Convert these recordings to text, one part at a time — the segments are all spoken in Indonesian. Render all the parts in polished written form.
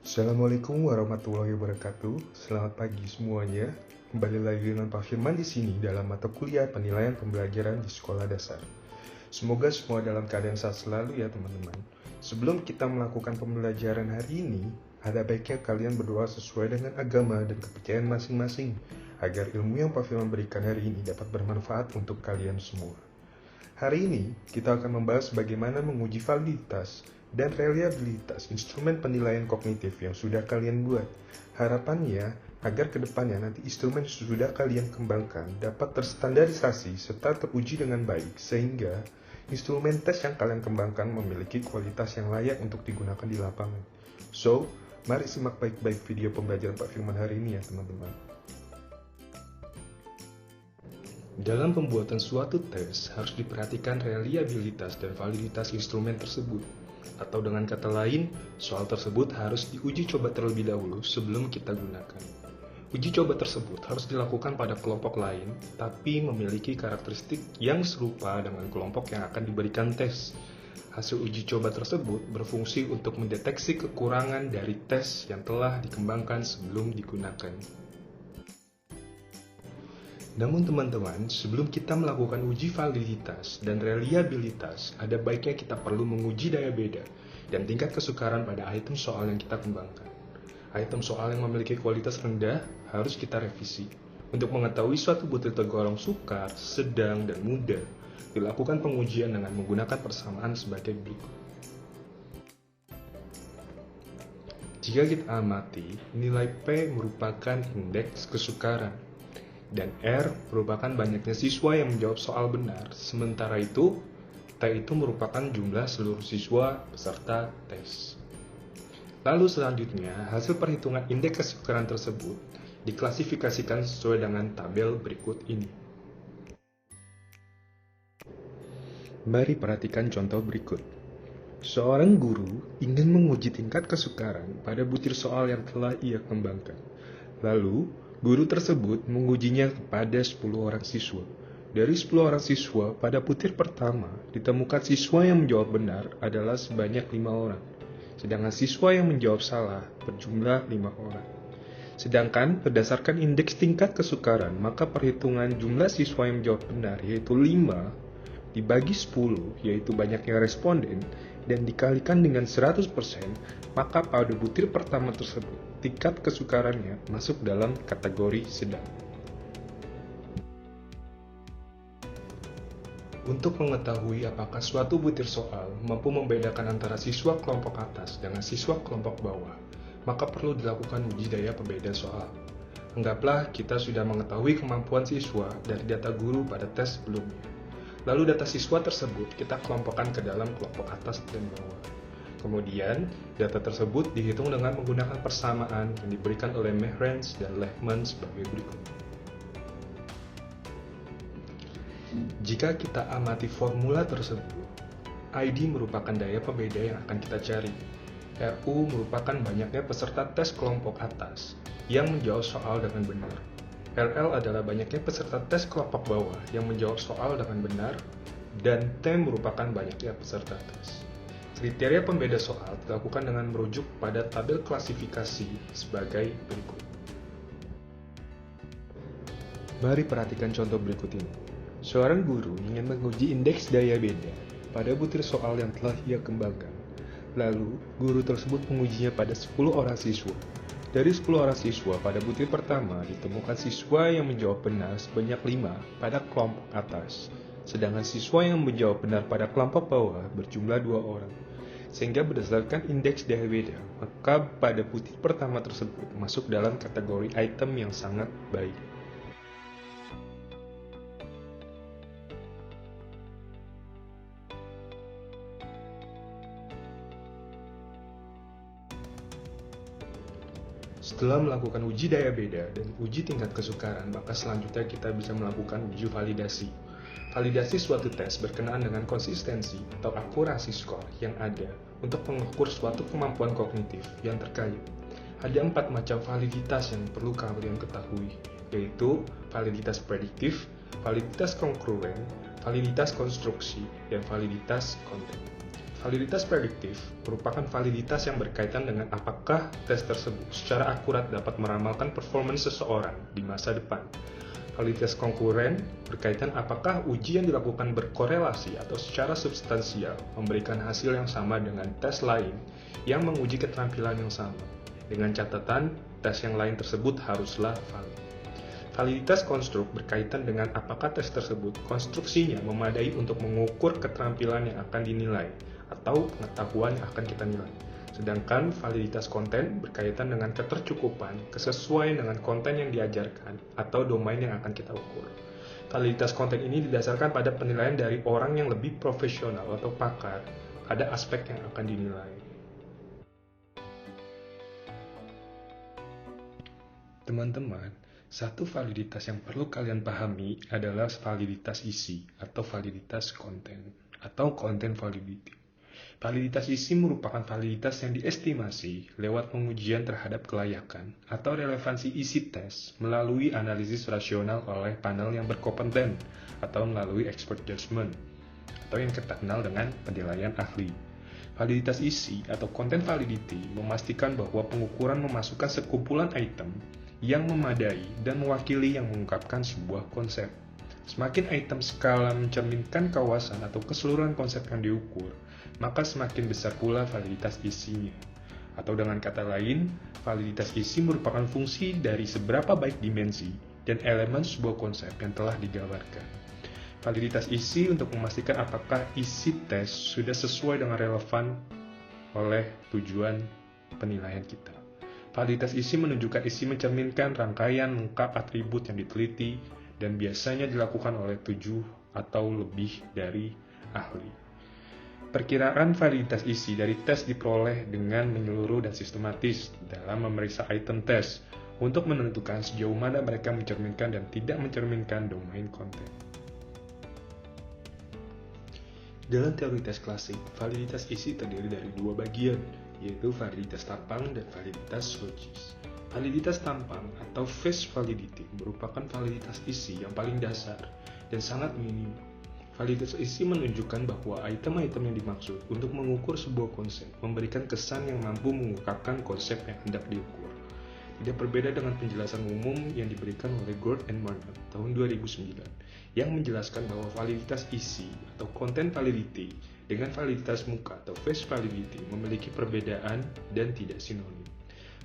Assalamualaikum warahmatullahi wabarakatuh. Selamat pagi semuanya. Kembali lagi dengan Pak Firman di sini dalam mata kuliah penilaian pembelajaran di sekolah dasar. Semoga semua dalam keadaan sehat selalu ya teman-teman. Sebelum kita melakukan pembelajaran hari ini, ada baiknya kalian berdoa sesuai dengan agama dan kepercayaan masing-masing agar ilmu yang Pak Firman berikan hari ini dapat bermanfaat untuk kalian semua. Hari ini kita akan membahas bagaimana menguji validitas dan reliabilitas instrumen penilaian kognitif yang sudah kalian buat. Harapannya agar kedepannya nanti instrumen yang sudah kalian kembangkan dapat terstandarisasi serta teruji dengan baik sehingga instrumen tes yang kalian kembangkan memiliki kualitas yang layak untuk digunakan di lapangan. So, mari simak baik-baik video pembelajaran Pak Firman hari ini ya teman-teman. Dalam pembuatan suatu tes harus diperhatikan reliabilitas dan validitas instrumen tersebut. Atau dengan kata lain, soal tersebut harus diuji coba terlebih dahulu sebelum kita gunakan. Uji coba tersebut harus dilakukan pada kelompok lain, tapi memiliki karakteristik yang serupa dengan kelompok yang akan diberikan tes. Hasil uji coba tersebut berfungsi untuk mendeteksi kekurangan dari tes yang telah dikembangkan sebelum digunakan. Namun teman-teman, sebelum kita melakukan uji validitas dan reliabilitas, ada baiknya kita perlu menguji daya beda dan tingkat kesukaran pada item soal yang kita kembangkan. Item soal yang memiliki kualitas rendah harus kita revisi. Untuk mengetahui suatu butir tergolong sukar, sedang, dan mudah, dilakukan pengujian dengan menggunakan persamaan sebagai berikut. Jika kita amati, nilai P merupakan indeks kesukaran dan R merupakan banyaknya siswa yang menjawab soal benar. Sementara itu, T itu merupakan jumlah seluruh siswa peserta tes. Lalu selanjutnya, hasil perhitungan indeks kesukaran tersebut diklasifikasikan sesuai dengan tabel berikut ini. Mari perhatikan contoh berikut. Seorang guru ingin menguji tingkat kesukaran pada butir soal yang telah ia kembangkan. Lalu, guru tersebut mengujinya kepada 10 orang siswa. Dari 10 orang siswa, pada butir pertama, ditemukan siswa yang menjawab benar adalah sebanyak 5 orang. Sedangkan siswa yang menjawab salah berjumlah 5 orang. Sedangkan berdasarkan indeks tingkat kesukaran, maka perhitungan jumlah siswa yang menjawab benar yaitu 5 dibagi 10, yaitu banyaknya responden, dan dikalikan dengan 100%, maka pada butir pertama tersebut, tingkat kesukarannya masuk dalam kategori sedang. Untuk mengetahui apakah suatu butir soal mampu membedakan antara siswa kelompok atas dengan siswa kelompok bawah, maka perlu dilakukan uji daya pembeda soal. Anggaplah kita sudah mengetahui kemampuan siswa dari data guru pada tes sebelumnya. Lalu data siswa tersebut kita kelompokkan ke dalam kelompok atas dan bawah. Kemudian, data tersebut dihitung dengan menggunakan persamaan yang diberikan oleh Mehrens dan Lehman sebagai berikut. Jika kita amati formula tersebut, ID merupakan daya pembeda yang akan kita cari. RU merupakan banyaknya peserta tes kelompok atas yang menjawab soal dengan benar. LL adalah banyaknya peserta tes kelompok bawah yang menjawab soal dengan benar, dan T merupakan banyaknya peserta tes. Kriteria pembeda soal dilakukan dengan merujuk pada tabel klasifikasi sebagai berikut. Mari perhatikan contoh berikut ini. Seorang guru ingin menguji indeks daya beda pada butir soal yang telah ia kembangkan. Lalu, guru tersebut mengujinya pada 10 orang siswa. Dari 10 orang siswa pada butir pertama ditemukan siswa yang menjawab benar sebanyak 5 pada kelompok atas, sedangkan siswa yang menjawab benar pada kelompok bawah berjumlah 2 orang. Sehingga berdasarkan indeks daya beda, maka pada butir pertama tersebut masuk dalam kategori item yang sangat baik. Setelah melakukan uji daya beda dan uji tingkat kesukaran, maka selanjutnya kita bisa melakukan uji validasi. Validasi suatu tes berkenaan dengan konsistensi atau akurasi skor yang ada untuk mengukur suatu kemampuan kognitif yang terkait. Ada 4 macam validitas yang perlu kalian ketahui, yaitu validitas prediktif, validitas kongruen, validitas konstruksi, dan validitas konten. Validitas prediktif merupakan validitas yang berkaitan dengan apakah tes tersebut secara akurat dapat meramalkan performance seseorang di masa depan. Validitas konkuren berkaitan apakah uji yang dilakukan berkorelasi atau secara substansial memberikan hasil yang sama dengan tes lain yang menguji keterampilan yang sama. Dengan catatan, tes yang lain tersebut haruslah valid. Validitas konstruk berkaitan dengan apakah tes tersebut konstruksinya memadai untuk mengukur keterampilan yang akan dinilai atau pengetahuan yang akan kita nilai. Sedangkan validitas konten berkaitan dengan ketercukupan, kesesuaian dengan konten yang diajarkan atau domain yang akan kita ukur. Validitas konten ini didasarkan pada penilaian dari orang yang lebih profesional atau pakar pada aspek yang akan dinilai. Teman-teman, satu validitas yang perlu kalian pahami adalah validitas isi atau validitas konten atau content validity. Validitas isi merupakan validitas yang diestimasi lewat pengujian terhadap kelayakan atau relevansi isi tes melalui analisis rasional oleh panel yang berkompeten atau melalui expert judgment atau yang kita kenal dengan penilaian ahli. Validitas isi atau content validity memastikan bahwa pengukuran memasukkan sekumpulan item yang memadai dan mewakili yang mengungkapkan sebuah konsep. Semakin item skala mencerminkan kawasan atau keseluruhan konsep yang diukur, maka semakin besar pula validitas isinya. Atau dengan kata lain, validitas isi merupakan fungsi dari seberapa baik dimensi dan elemen sebuah konsep yang telah digambarkan. Validitas isi untuk memastikan apakah isi tes sudah sesuai dengan relevan oleh tujuan penilaian kita. Validitas isi menunjukkan isi mencerminkan rangkaian lengkap atribut yang diteliti dan biasanya dilakukan oleh 7 atau lebih dari ahli. Perkiraan validitas isi dari tes diperoleh dengan menyeluruh dan sistematis dalam memeriksa item tes untuk menentukan sejauh mana mereka mencerminkan dan tidak mencerminkan domain konten. Dalam teori tes klasik, validitas isi terdiri dari dua bagian, yaitu validitas tampang dan validitas logis. Validitas tampang atau face validity merupakan validitas isi yang paling dasar dan sangat minim. Validitas isi menunjukkan bahwa item-item yang dimaksud untuk mengukur sebuah konsep memberikan kesan yang mampu mengungkapkan konsep yang hendak diukur. Tidak berbeda dengan penjelasan umum yang diberikan oleh Gord and Marnell tahun 2009 yang menjelaskan bahwa validitas isi atau content validity dengan validitas muka atau face validity memiliki perbedaan dan tidak sinonim.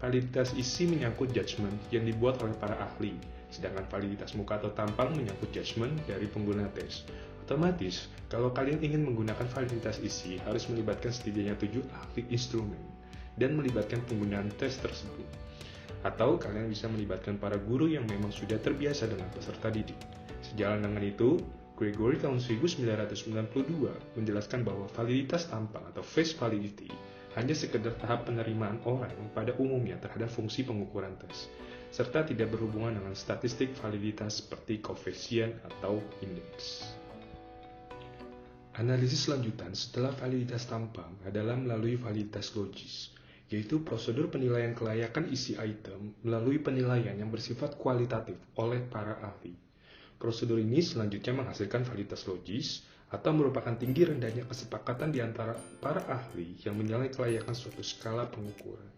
Validitas isi menyangkut judgement yang dibuat oleh para ahli, sedangkan validitas muka atau tampang menyangkut judgement dari pengguna tes. Otomatis, kalau kalian ingin menggunakan validitas isi, harus melibatkan setidaknya 7 ahli instrumen dan melibatkan penggunaan tes tersebut. Atau kalian bisa melibatkan para guru yang memang sudah terbiasa dengan peserta didik. Sejalan dengan itu, Gregory tahun 1992 menjelaskan bahwa validitas tampang atau face validity hanya sekedar tahap penerimaan orang pada umumnya terhadap fungsi pengukuran tes, serta tidak berhubungan dengan statistik validitas seperti koefisien atau indeks. Analisis lanjutan setelah validitas tampang adalah melalui validitas logis, yaitu prosedur penilaian kelayakan isi item melalui penilaian yang bersifat kualitatif oleh para ahli. Prosedur ini selanjutnya menghasilkan validitas logis atau merupakan tinggi rendahnya kesepakatan di antara para ahli yang menilai kelayakan suatu skala pengukuran.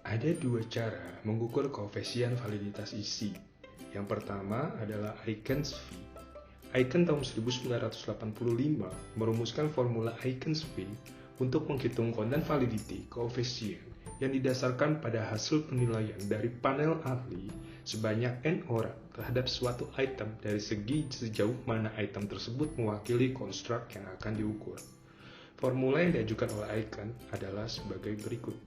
Ada dua cara mengukur koefisien validitas isi. Yang pertama adalah Aikens V. Aiken tahun 1985 merumuskan formula Aikens V untuk menghitung content validity koefisien yang didasarkan pada hasil penilaian dari panel ahli sebanyak N orang terhadap suatu item dari segi sejauh mana item tersebut mewakili konstruk yang akan diukur. Formula yang diajukan oleh Aiken adalah sebagai berikut.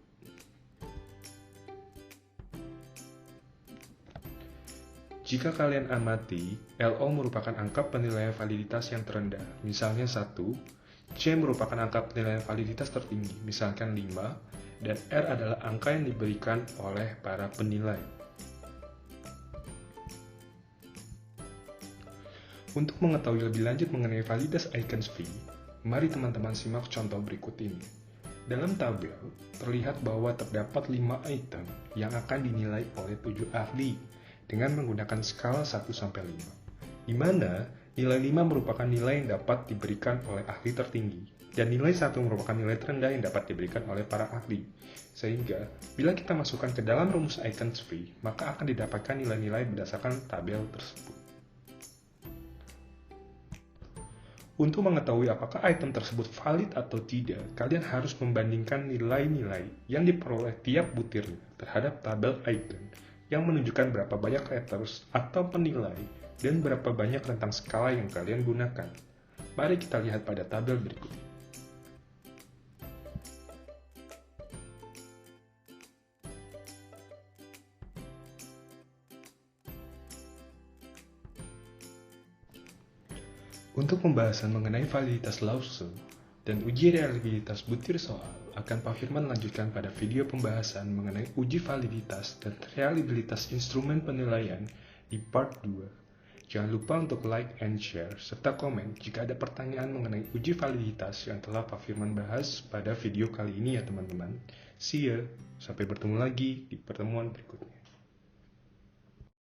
Jika kalian amati, LO merupakan angka penilaian validitas yang terendah, misalnya 1, C merupakan angka penilaian validitas tertinggi, misalkan 5, dan R adalah angka yang diberikan oleh para penilai. Untuk mengetahui lebih lanjut mengenai validitas Aikens V, mari teman-teman simak contoh berikut ini. Dalam tabel, terlihat bahwa terdapat 5 item yang akan dinilai oleh 7 ahli dengan menggunakan skala 1-5, di mana Nilai 5 merupakan nilai yang dapat diberikan oleh ahli tertinggi, dan nilai 1 merupakan nilai terendah yang dapat diberikan oleh para ahli. Sehingga, bila kita masukkan ke dalam rumus Eigen-Schwick, maka akan didapatkan nilai-nilai berdasarkan tabel tersebut. Untuk mengetahui apakah item tersebut valid atau tidak, kalian harus membandingkan nilai-nilai yang diperoleh tiap butirnya terhadap tabel Eigen, yang menunjukkan berapa banyak letters atau penilai dan berapa banyak rentang skala yang kalian gunakan. Mari kita lihat pada tabel berikut ini. Untuk pembahasan mengenai validitas lause dan uji reliabilitas butir soal, akan Pak Firman lanjutkan pada video pembahasan mengenai uji validitas dan reliabilitas instrumen penilaian di part 2. Jangan lupa untuk like and share, serta komen jika ada pertanyaan mengenai uji validitas yang telah Pak Firman bahas pada video kali ini ya teman-teman. See ya, sampai bertemu lagi di pertemuan berikutnya.